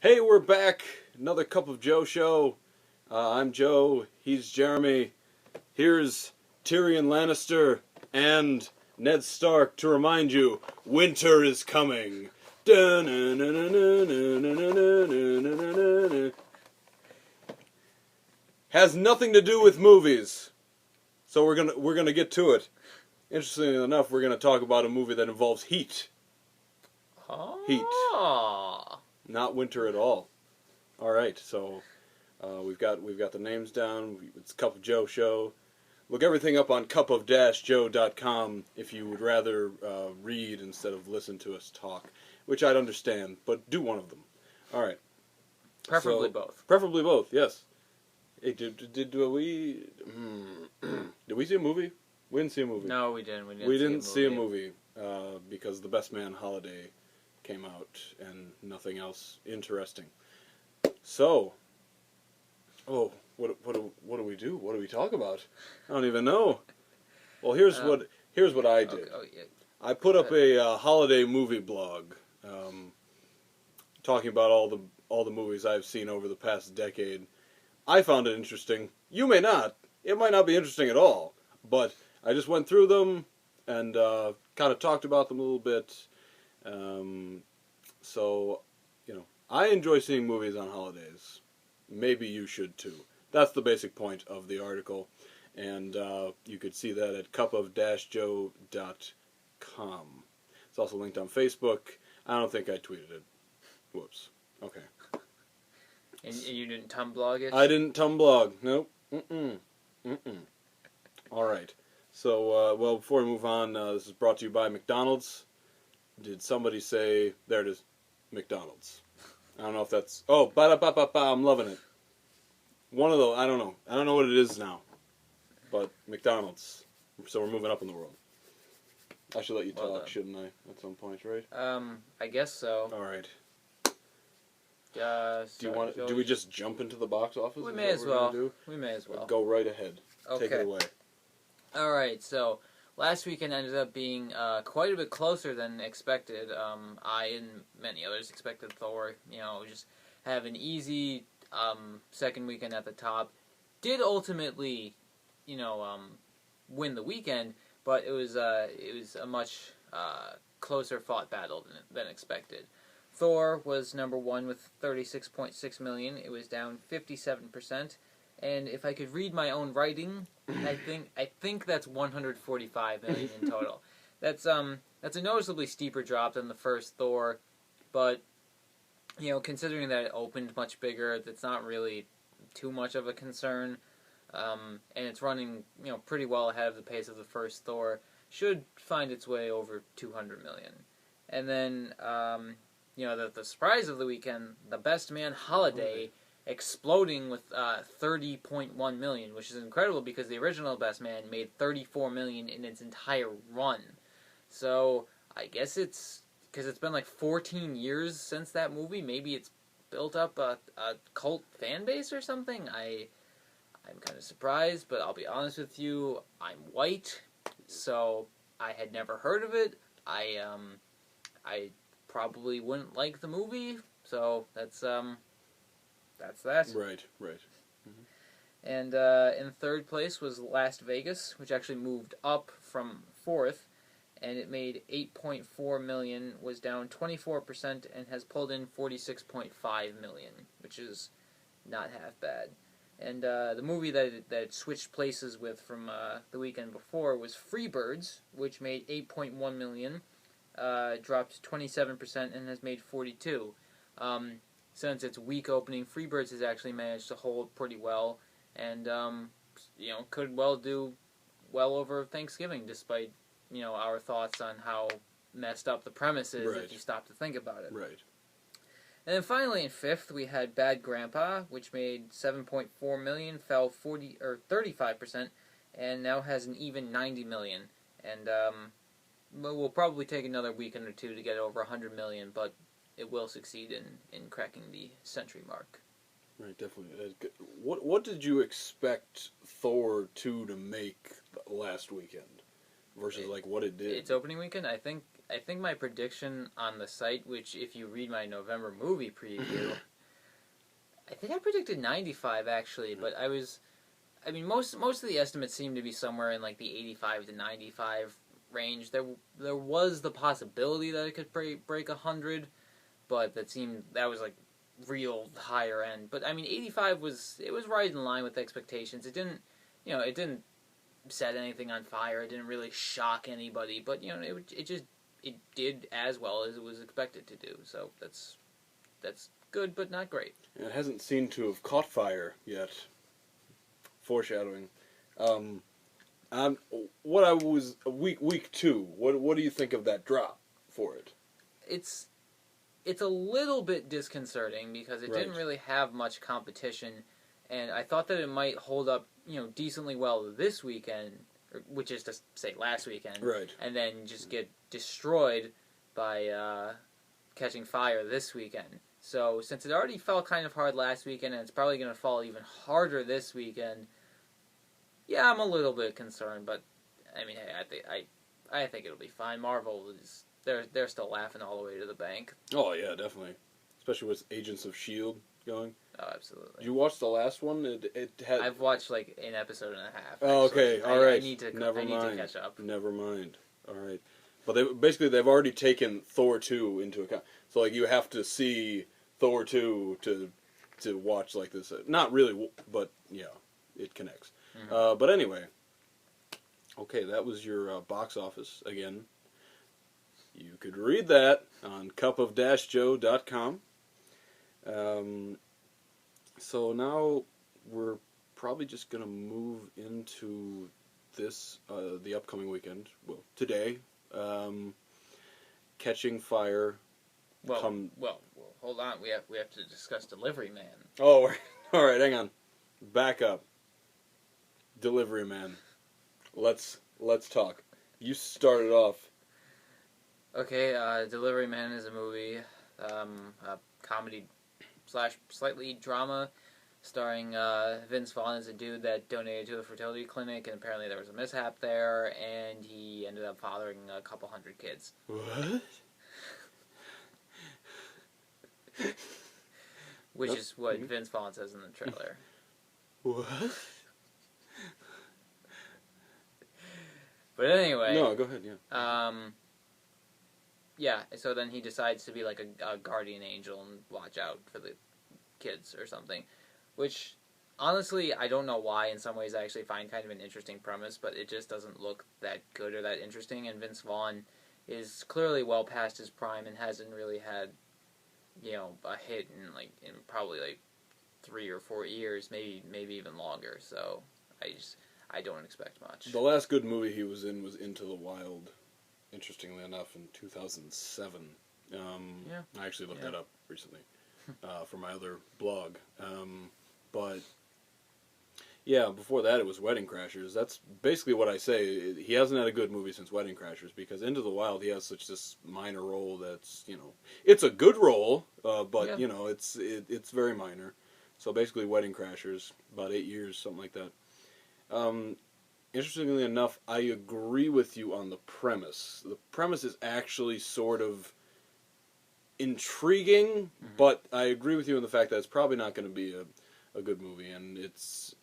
Hey, we're back. Another Cup of Joe show. I'm Joe. He's Jeremy. Here's Tyrion Lannister and Ned Stark to remind you, winter is coming. Has nothing to do with movies, so we're gonna get to it. Interestingly enough, we're gonna talk about a movie that involves heat. Heat. Not winter at all. All right, so we've got the names down. It's Cup of Joe show. Look everything up on cupofjoe.com if you would rather read instead of listen to us talk, which I'd understand, but do one of them. All right. Preferably both. Preferably both. Yes. Hey, did we did we see a movie? We didn't see a movie. No, we didn't. We didn't see a movie because The Best Man Holiday came out and nothing else interesting. So, what do we do? What do we talk about? I don't even know. Well, here's what I did. Yeah. I put up a holiday movie blog, talking about all the movies I've seen over the past decade. I found it interesting. You may not. It might not be interesting at all. But I just went through them and kind of talked about them a little bit. So, I enjoy seeing movies on holidays. Maybe you should too. That's the basic point of the article. And you could see that at cupofjoe.com. It's also linked on Facebook. I don't think I tweeted it. Whoops. Okay. And you didn't Tumblr it? I didn't Tumblr. Nope. All right. So, before we move on, this is brought to you by McDonald's. Did somebody say... There it is. McDonald's. I don't know if that's... Oh, ba-da-ba-ba-ba, I'm loving it. One of those, I don't know. I don't know what it is now. But McDonald's. So we're moving up in the world. I should let you talk, shouldn't I? At some point, right? I guess so. All right. Do Do we just jump into the box office? We may as well. We may as well. Go right ahead. Okay. Take it away. All right. So last weekend ended up being quite a bit closer than expected. I and many others expected Thor, just have an easy second weekend at the top. Did ultimately, win the weekend, but it was a much closer fought battle than expected. Thor was number one with $36.6 million. It was down 57%. And if I could read my own writing, I think that's $145 million in total. That's a noticeably steeper drop than the first Thor, but considering that it opened much bigger, that's not really too much of a concern. And it's running pretty well ahead of the pace of the first Thor. Should find its way over $200 million. And then the surprise of the weekend, The Best Man Holiday, exploding with $30.1 million, which is incredible because the original Best Man made $34 million in its entire run. So I guess it's because it's been like 14 years since that movie. Maybe it's built up a cult fan base or something. I'm kind of surprised, but I'll be honest with you, I'm white, so I had never heard of it. I probably wouldn't like the movie, so that's that. Right. Mm-hmm. And in third place was Las Vegas, which actually moved up from fourth, and it made $8.4 million, was down 24%, and has pulled in $46.5 million, which is not half bad. And the movie that it switched places with from the weekend before was Freebirds, which made $8.1 million. Dropped 27% and has made 42. Since its weak opening, Freebirds has actually managed to hold pretty well, and could well do well over Thanksgiving, despite our thoughts on how messed up the premise is if you stop to think about it. Right. And then finally in fifth we had Bad Grandpa, which made $7.4 million, fell 35%, and now has an even $90 million. And we'll probably take another weekend or two to get over $100 million, but it will succeed in cracking the century mark. Right, definitely. What did you expect Thor 2 to make last weekend versus what it did? Its opening weekend, I think my prediction on the site, which if you read my November movie preview, I think I predicted 95 actually, but I mean, most of the estimates seem to be somewhere in like the 85 to 95 range. There was the possibility that it could break 100, but that was like real higher end. But I mean, 85 was right in line with expectations. It didn't, it didn't set anything on fire. It didn't really shock anybody, but it did as well as it was expected to do. So that's good, but not great. It hasn't seemed to have caught fire yet. Foreshadowing. What I was week 2. What do you think of that drop for it? It's a little bit disconcerting because it didn't really have much competition, and I thought that it might hold up, decently well this weekend, which is to say last weekend, right? And then just get destroyed by catching fire this weekend. So since it already fell kind of hard last weekend, and it's probably going to fall even harder this weekend, yeah, I'm a little bit concerned. But I mean, hey, I think it'll be fine. Marvel is they're still laughing all the way to the bank. Oh yeah, definitely, especially with Agents of S.H.I.E.L.D. going. Oh, absolutely. Did you watch the last one? It had. I've watched like an episode and a half. Actually. Oh, okay, all right. I need to catch up. Never mind. All right, but they've already taken Thor 2 into account. So like you have to see Thor 2 to watch like this. Not really, but yeah, it connects. Mm-hmm. But anyway, okay, that was your box office again. You could read that on cupofjoe.com. So now we're probably just going to move into this, the upcoming weekend. Well, today, Catching Fire. Well, hold on. We have to discuss Delivery Man. Oh, all right. Hang on. Back up. Delivery Man. Let's talk. You started off. Okay, Delivery Man is a movie, a comedy / slightly drama, starring Vince Vaughn as a dude that donated to a fertility clinic, and apparently there was a mishap there, and he ended up fathering a couple hundred kids. What? Which is what Vince Vaughn says in the trailer. What? But anyway. No, go ahead, yeah. Yeah, so then he decides to be like a guardian angel and watch out for the kids or something. Which, honestly, I don't know why. In some ways, I actually find kind of an interesting premise, but it just doesn't look that good or that interesting. And Vince Vaughn is clearly well past his prime and hasn't really had, a hit in probably 3 or 4 years, maybe even longer. So I don't expect much. The last good movie he was in was Into the Wild. Interestingly enough, in 2007. I actually looked that up recently for my other blog. But, yeah, before that it was Wedding Crashers. That's basically what I say. He hasn't had a good movie since Wedding Crashers, because Into the Wild he has such this minor role that's, it's a good role, but, it's very minor. So basically Wedding Crashers, about 8 years, something like that. Interestingly enough, I agree with you on the premise. The premise is actually sort of intriguing, but I agree with you on the fact that it's probably not going to be a good movie. And it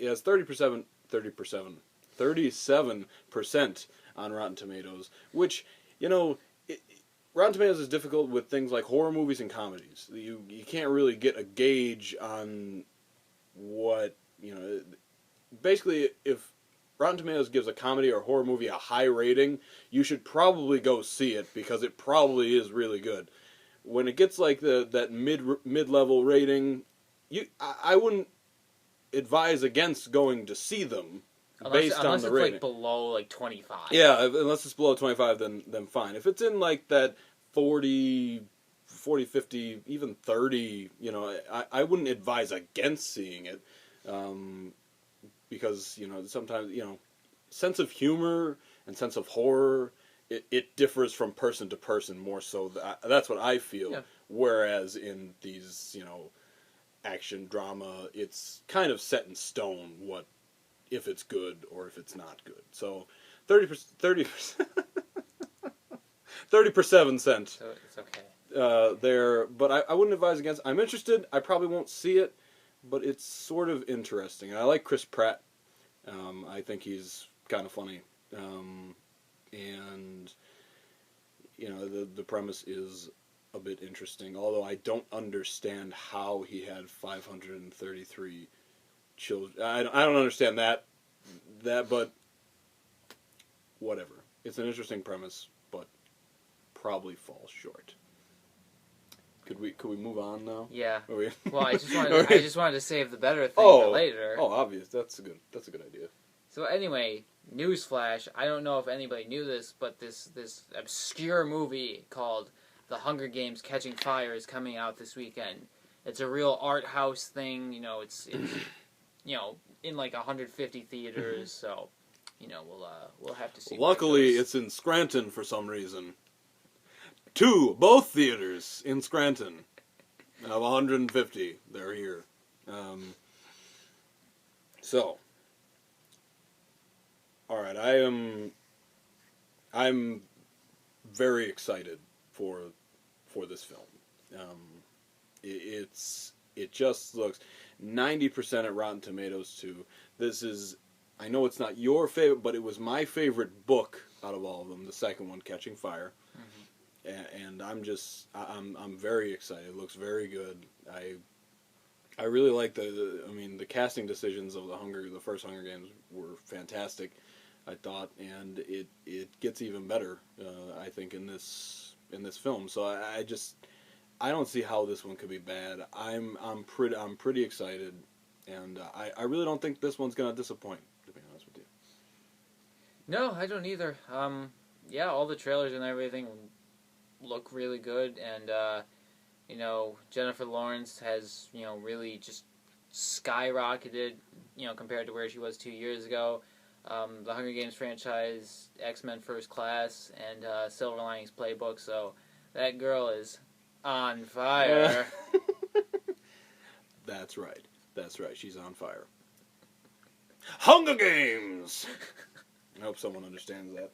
has 37% on Rotten Tomatoes, which, Rotten Tomatoes is difficult with things like horror movies and comedies. You can't really get a gauge on what, basically if Rotten Tomatoes gives a comedy or horror movie a high rating, you should probably go see it because it probably is really good. When it gets like that mid-level rating, I wouldn't advise against going to see them based on the rating. Unless it's below 25. Yeah, unless it's below 25, then fine. If it's in that 40, 50, even 30, I wouldn't advise against seeing it. Because, sometimes, sense of humor and sense of horror, it differs from person to person more so. That's what I feel. Yeah. Whereas in these, action drama, it's kind of set in stone if it's good or if it's not good. So 30%, 30%. So it's okay. There, but I wouldn't advise against. I'm interested. I probably won't see it. but it's sort of interesting. And I like Chris Pratt. I think he's kind of funny. And, you know, the premise is a bit interesting, although I don't understand how he had 533 children. I don't understand that, but whatever. It's an interesting premise, but probably falls short. Could we move on now? Yeah. We... Well, I just wanted to save the better thing for later. Oh, obvious. That's a good idea. So anyway, newsflash. I don't know if anybody knew this, but this obscure movie called The Hunger Games: Catching Fire is coming out this weekend. It's a real art house thing. You know, it's you know, in like 150 theaters. So, you know, we'll have to see. Luckily, it's in Scranton for some reason. Both theaters in Scranton. Of 150, they're here. So, all right, I'm very excited for this film. It just looks 90% at Rotten Tomatoes too. This is, I know it's not your favorite, but it was my favorite book out of all of them. The second one, Catching Fire. Mm-hmm. And I'm very excited. It looks very good. I really like the casting decisions of the first Hunger Games were fantastic, I thought, and it gets even better, I think, in this film. So I don't see how this one could be bad. I'm pretty excited, and I really don't think this one's gonna disappoint, to be honest with you. No, I don't either. Yeah, all the trailers and everything look really good, and you know, Jennifer Lawrence has, you know, really just skyrocketed, you know, compared to where she was 2 years ago. The Hunger Games franchise, X-Men First Class, and Silver Linings Playbook, so that girl is on fire. That's right. She's on fire. Hunger Games! I hope someone understands that.